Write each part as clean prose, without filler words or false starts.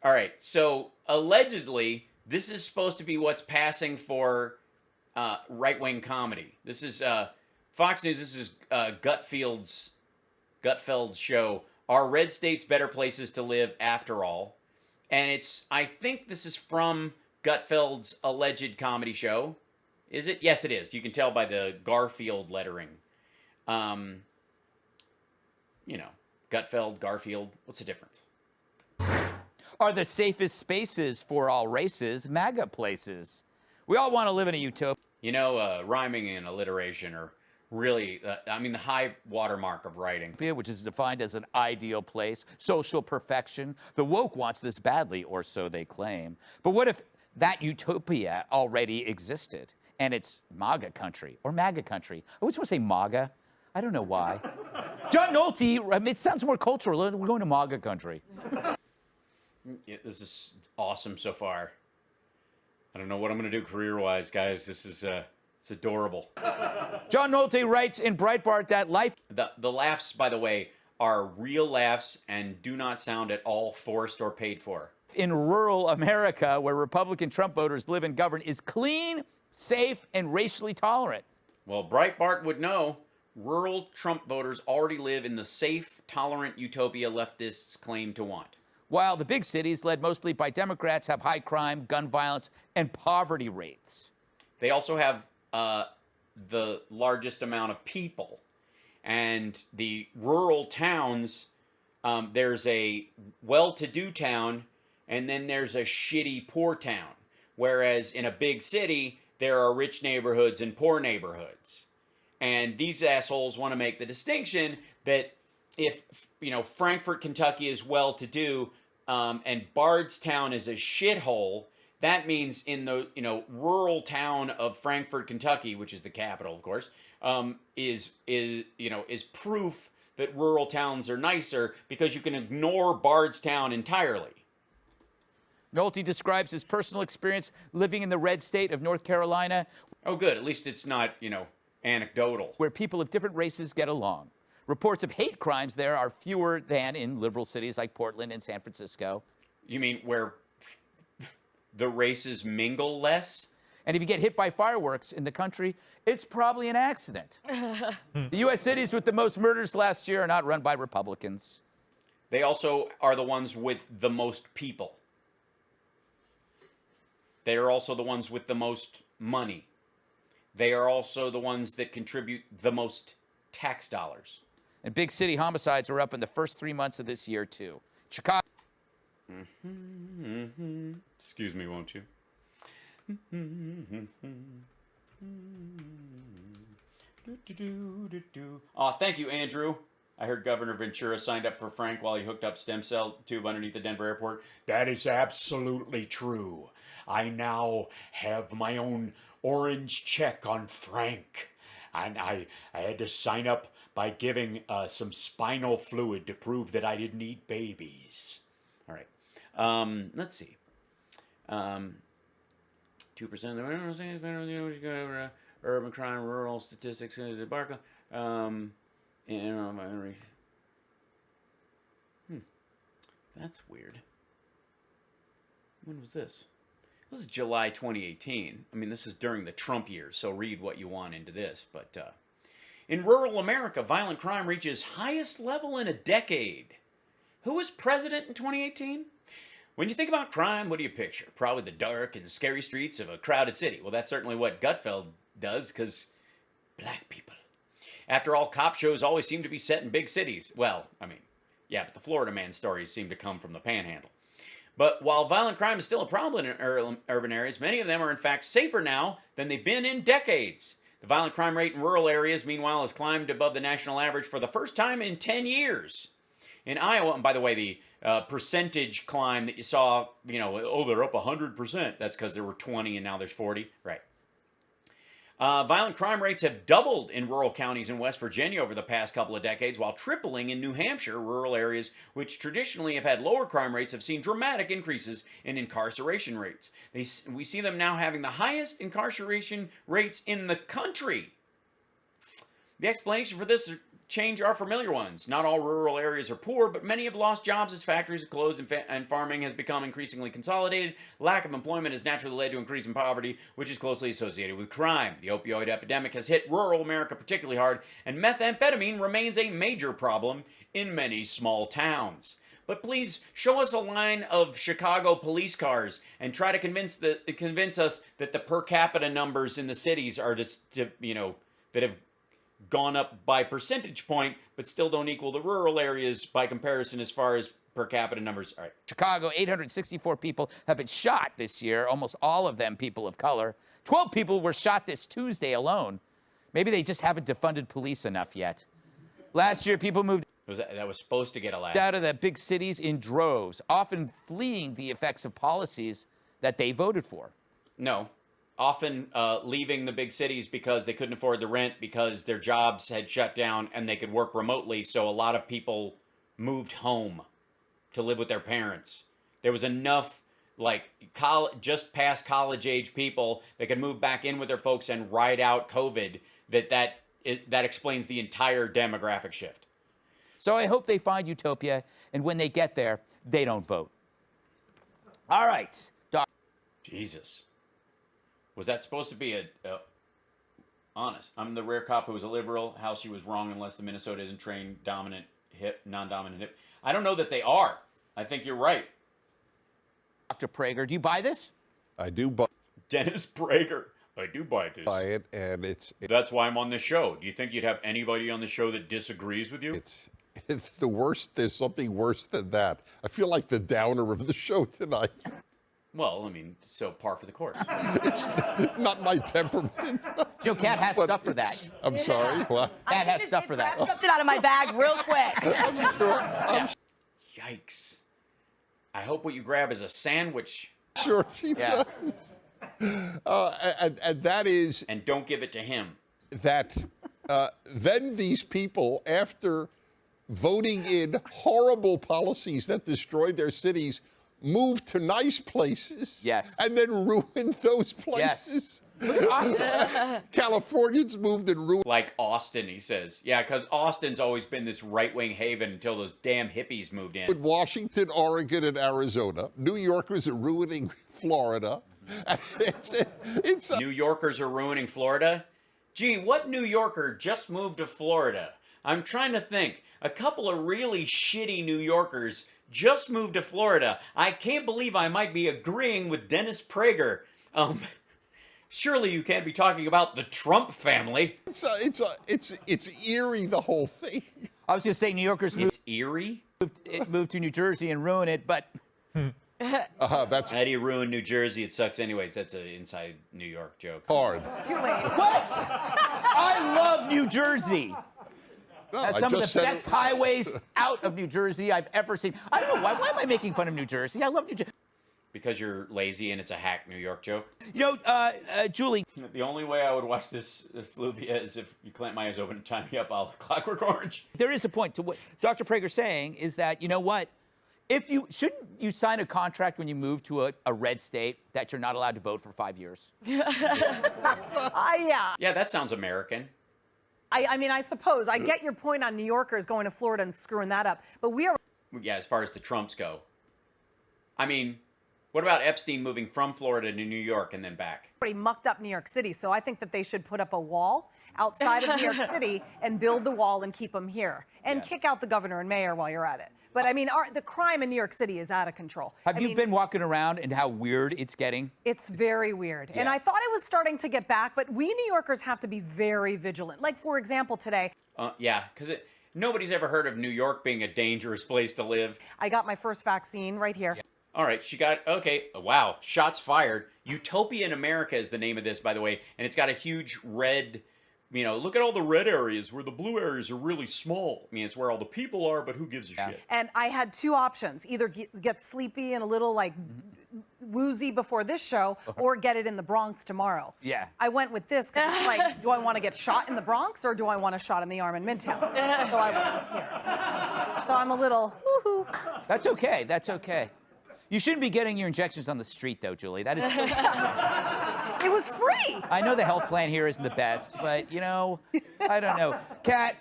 All right. So allegedly, this is supposed to be what's passing for right-wing comedy. This is Fox News. This is Gutfeld's show. Are red states better places to live after all? And I think this is from Gutfeld's alleged comedy show. Is it? Yes, it is. You can tell by the Garfield lettering. You know, Gutfeld, Garfield. What's the difference? Are the safest spaces for all races MAGA places? We all want to live in a utopia. You know, rhyming and alliteration are really, the high watermark of writing. Which is defined as an ideal place, social perfection. The woke wants this badly, or so they claim. But what if that utopia already existed, and it's MAGA country, or MAGA country? I always want to say MAGA. I don't know why. John Nolte, it sounds more cultural. We're going to MAGA country. Yeah, this is awesome so far. I don't know what I'm going to do career-wise, guys. This is, it's adorable. John Nolte writes in Breitbart that life... The laughs, by the way, are real laughs and do not sound at all forced or paid for. In rural America, where Republican Trump voters live and govern, is clean, safe, and racially tolerant. Well, Breitbart would know. Rural Trump voters already live in the safe, tolerant utopia leftists claim to want. While the big cities, led mostly by Democrats, have high crime, gun violence, and poverty rates. They also have the largest amount of people. And the rural towns, there's a well-to-do town, and then there's a shitty poor town. Whereas in a big city, there are rich neighborhoods and poor neighborhoods. And these assholes want to make the distinction that if, Frankfort, Kentucky is well-to-do, and Bardstown is a shithole, that means in the, rural town of Frankfort, Kentucky, which is the capital, of course, is proof that rural towns are nicer because you can ignore Bardstown entirely. Nolte describes his personal experience living in the red state of North Carolina. Oh, good. At least it's not, anecdotal. Where people of different races get along. Reports of hate crimes there are fewer than in liberal cities like Portland and San Francisco. You mean where the races mingle less? And if you get hit by fireworks in the country, it's probably an accident. The U.S. cities with the most murders last year are not run by Republicans. They also are the ones with the most people. They are also the ones with the most money. They are also the ones that contribute the most tax dollars. And big city homicides are up in the first 3 months of this year, too. Chicago. Excuse me, won't you? Oh, thank you, Andrew. I heard Governor Ventura signed up for Frank while he hooked up stem cell tube underneath the Denver airport. That is absolutely true. I now have my own orange check on Frank. And I had to sign up by giving some spinal fluid to prove that I didn't eat babies. All right. Let's see. 2% of the urban crime, rural statistics, that's weird. When was this? This is July 2018. This is during the Trump years, so read what you want into this. But in rural America, violent crime reaches highest level in a decade. Who was president in 2018? When you think about crime, what do you picture? Probably the dark and scary streets of a crowded city. Well, that's certainly what Gutfeld does, because black people. After all, cop shows always seem to be set in big cities. Well, yeah, but the Florida man stories seem to come from the panhandle. But while violent crime is still a problem in urban areas, many of them are in fact safer now than they've been in decades. The violent crime rate in rural areas, meanwhile, has climbed above the national average for the first time in 10 years. In Iowa, and by the way, the percentage climb that you saw, they're up 100%. That's because there were 20 and now there's 40. Right. Violent crime rates have doubled in rural counties in West Virginia over the past couple of decades, while tripling in New Hampshire. Rural areas, which traditionally have had lower crime rates, have seen dramatic increases in incarceration rates. We see them now having the highest incarceration rates in the country. The explanation for this change our familiar ones. Not all rural areas are poor, but many have lost jobs as factories have closed and farming has become increasingly consolidated. Lack of employment has naturally led to increase in poverty, which is closely associated with crime. The opioid epidemic has hit rural America particularly hard, and methamphetamine remains a major problem in many small towns. But please show us a line of Chicago police cars and try to convince us that the per capita numbers in the cities are that have gone up by percentage point, but still don't equal the rural areas by comparison as far as per capita numbers. All right. Chicago, 864 people have been shot this year, almost all of them people of color. 12 people were shot this Tuesday alone. Maybe they just haven't defunded police enough yet. Last year, people moved That was supposed to get a laugh. out of the big cities in droves, often fleeing the effects of policies that they voted for. No. Often leaving the big cities because they couldn't afford the rent, because their jobs had shut down and they could work remotely. So a lot of people moved home to live with their parents. There was enough just past college age people that could move back in with their folks and ride out COVID that explains the entire demographic shift. So I hope they find utopia, and when they get there, they don't vote. All right. Jesus. Was that supposed to be honest? I'm the rare cop who was a liberal. How she was wrong unless the Minnesota isn't trained dominant hip, non-dominant hip. I don't know that they are. I think you're right. Dr. Prager, do you buy this? I do buy Dennis Prager. I do buy this. it, and That's why I'm on this show. Do you think you'd have anybody on the show that disagrees with you? it's the worst. There's something worse than that. I feel like the downer of the show tonight. Well, I mean, so par for the course. It's not my temperament. Joe Cat has But stuff for that. I'm sorry. What? Cat has stuff for that. Grab something out of my bag real quick. Yikes. I hope what you grab is a sandwich. Sure she Yeah. does. And that is And don't give it to him. that then these people, after voting in horrible policies that destroyed their cities, moved to nice places. Yes. And then ruined those places. Look at Austin. Californians moved and ruined. Like Austin, he says. Yeah, because Austin's always been this right-wing haven until those damn hippies moved in. Washington, Oregon, and Arizona. New Yorkers are ruining Florida. New Yorkers are ruining Florida? Gee, what New Yorker just moved to Florida? I'm trying to think. A couple of really shitty New Yorkers just moved to Florida. I can't believe I might be agreeing with Dennis Prager. Surely you can't be talking about the Trump family. It's eerie, the whole thing. I was going to say New Yorkers It's eerie? moved to New Jersey and ruin it, but That's How do you ruin New Jersey? It sucks anyways. That's an inside New York joke. hard. Too late. what? I love New Jersey. No, That's I some of just the said best highways out of New Jersey I've ever seen. I don't know, why am I making fun of New Jersey? I love New Jersey. Because you're lazy and it's a hack New York joke. You know, Julie. The only way I would watch this Fluvia is if you clamp my eyes open and tie me up all Clockwork Orange. There is a point to what Dr. Prager's saying is that, you know what? Shouldn't you sign a contract when you move to a red state that you're not allowed to vote for 5 years? Yeah. Yeah, that sounds American. I mean, I suppose. I get your point on New Yorkers going to Florida and screwing that up. But we are Yeah, as far as the Trumps go. I mean, what about Epstein moving from Florida to New York and then back? already mucked up New York City. So I think that they should put up a wall outside of New York City and build the wall and keep them here. And kick out the governor and mayor while you're at it. But I mean, the crime in New York City is out of control. Have you been walking around and how weird it's getting? It's very weird. And I thought it was starting to get back, but we New Yorkers have to be very vigilant. Like, for example, today. Yeah, because nobody's ever heard of New York being a dangerous place to live. I got my first vaccine right here. All right, okay, wow, shots fired. Utopia in America is the name of this, by the way, and it's got a huge red, look at all the red areas where the blue areas are really small. I mean, it's where all the people are, but who gives a shit? And I had two options, either get sleepy and a little woozy before this show or get it in the Bronx tomorrow. Yeah. I went with this because it's like, do I want to get shot in the Bronx or do I want a shot in the arm in Midtown? So I went with here. So I'm a little woohoo. That's okay. That's okay. You shouldn't be getting your injections on the street, though, Julie. That is. It was free. I know the health plan here isn't the best, but, you know, I don't know. Kat,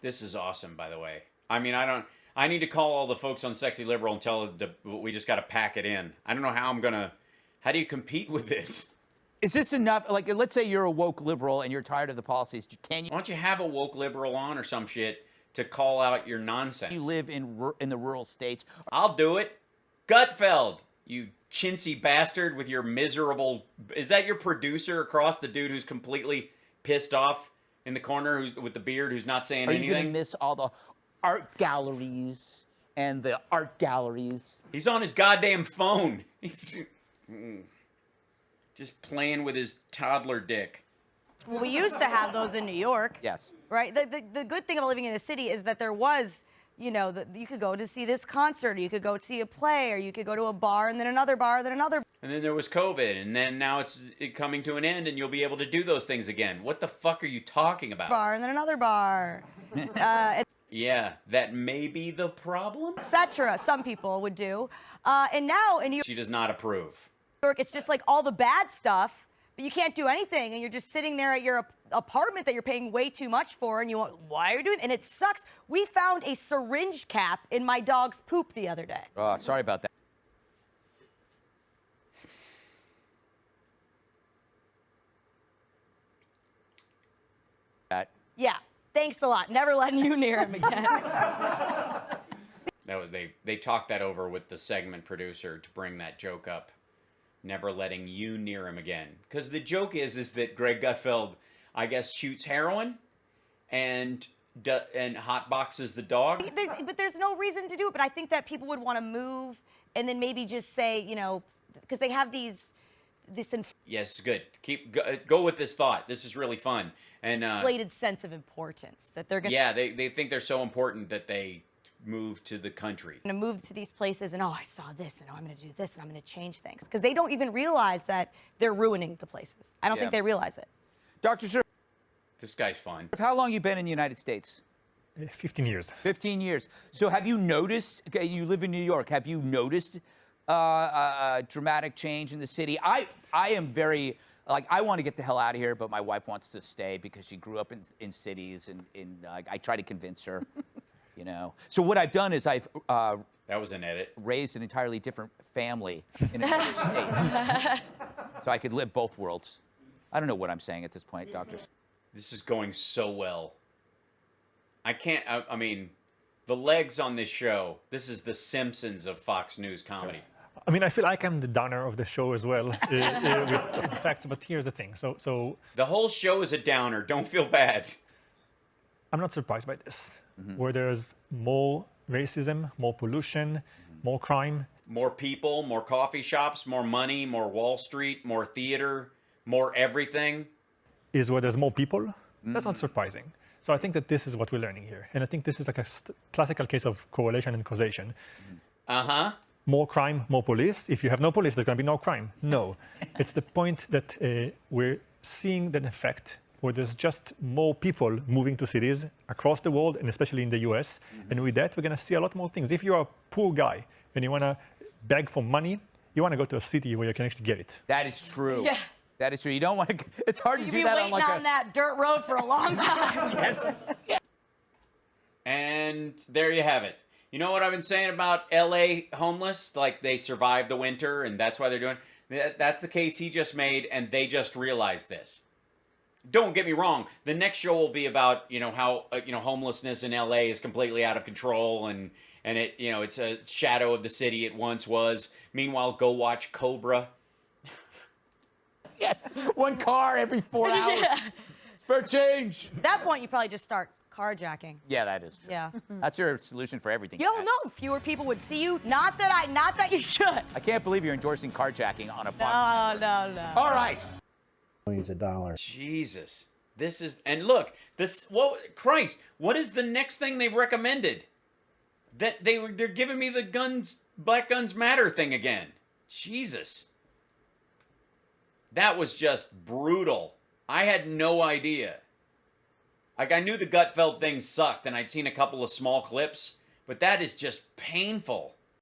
This is awesome, by the way. I mean, I need to call all the folks on Sexy Liberal and tell them we just got to pack it in. I don't know how how do you compete with this? is this enough? Like, let's say you're a woke liberal and you're tired of the policies. Can Why don't you have a woke liberal on or some shit to call out your nonsense? you live in the rural states? I'll do it. Gutfeld, you chintzy bastard with your miserable... Is that your producer across the dude who's completely pissed off in the corner with the beard who's not saying Are you anything? going to miss all the art galleries and the art galleries? He's on his goddamn phone. He's just playing with his toddler dick. Well, we used to have those in New York. Yes. Right? The good thing about living in a city is that there was, you know, you could go to see this concert, or you could go see a play, or you could go to a bar, and then another bar, then another And then there was COVID, and then now it's coming to an end, and you'll be able to do those things again. What the fuck are you talking about? bar, and then another bar, Yeah, that may be the problem. etc. Some people would do. And now in New She does not approve. York, it's just like all the bad stuff, but you can't do anything, and you're just sitting there at your apartment that you're paying way too much for, and you want, why are you doing? And it sucks. We found a syringe cap in my dog's poop the other day. Oh, sorry about that. Yeah, thanks a lot. Never letting you near him again. They talked that over with the segment producer to bring that joke up. Never letting you near him again. Because the joke is that Greg Gutfeld, I guess, shoots heroin and hotboxes the dog. But there's no reason to do it. But I think that people would want to move and then maybe just say, you know, because they have this Yes, good. Go with this thought. This is really fun. And inflated sense of importance that they're going yeah, they think they're so important that they move to the country. to move to these places and, oh, I saw this, and oh, I'm going to do this, and I'm going to change things. Because they don't even realize that they're ruining the places. I don't think they realize it. Dr. Sir, This guy's fun. how long you been in the United States? 15 years. 15 years. So have you noticed, okay, you live in New York, have you noticed a dramatic change in the city? I am very, like, I want to get the hell out of here, but my wife wants to stay because she grew up in cities, and I try to convince her, you know. So what I've done is I've That was an edit. raised an entirely different family in another state. So I could live both worlds. I don't know what I'm saying at this point, Doctor. This is going so well. I mean, the legs on this show, this is the Simpsons of Fox News comedy. I mean, I feel like I'm the downer of the show as well, with facts. But here's the thing. So The whole show is a downer. Don't feel bad. I'm not surprised by this. Where there's more racism, more pollution, more crime. More people, more coffee shops, more money, more Wall Street, more theater, more everything. Is where there's more people. That's not surprising. So I think that this is what we're learning here. And I think this is like a classical case of correlation and causation. Uh-huh. More crime, more police. If you have no police, there's going to be no crime. No. It's the point that we're seeing that effect where there's just more people moving to cities across the world, and especially in the US. And with that, we're going to see a lot more things. If you're a poor guy and you want to beg for money, you want to go to a city where you can actually get it. That is true. Yeah. That is true. You don't want to. It's hard to You'd do be that waiting on like on that dirt road for a long time. Yes. And there you have it. You know what I've been saying about LA homeless? Like they survived the winter and that's why they're doing. That's the case he just made, and they just realized this. Don't get me wrong. The next show will be about, you know, how homelessness in LA is completely out of control, and it, you know, it's a shadow of the city it once was. Meanwhile, go watch Cobra. Yes. One car every 4 hours. Yeah. Spare change. At that point, you probably just start carjacking. Yeah, that is true. Yeah. That's your solution for everything. You don't know. Fewer people would see you. Not that you should. I can't believe you're endorsing carjacking on a Fox. No. All right. Millions of dollars. Jesus. This is, and look, this, Christ, what is the next thing they've recommended? That they're giving me the guns, Black Guns Matter thing again. Jesus. That was just brutal. I had no idea. Like, I knew the Gutfeld thing sucked, and I'd seen a couple of small clips, but that is just painful.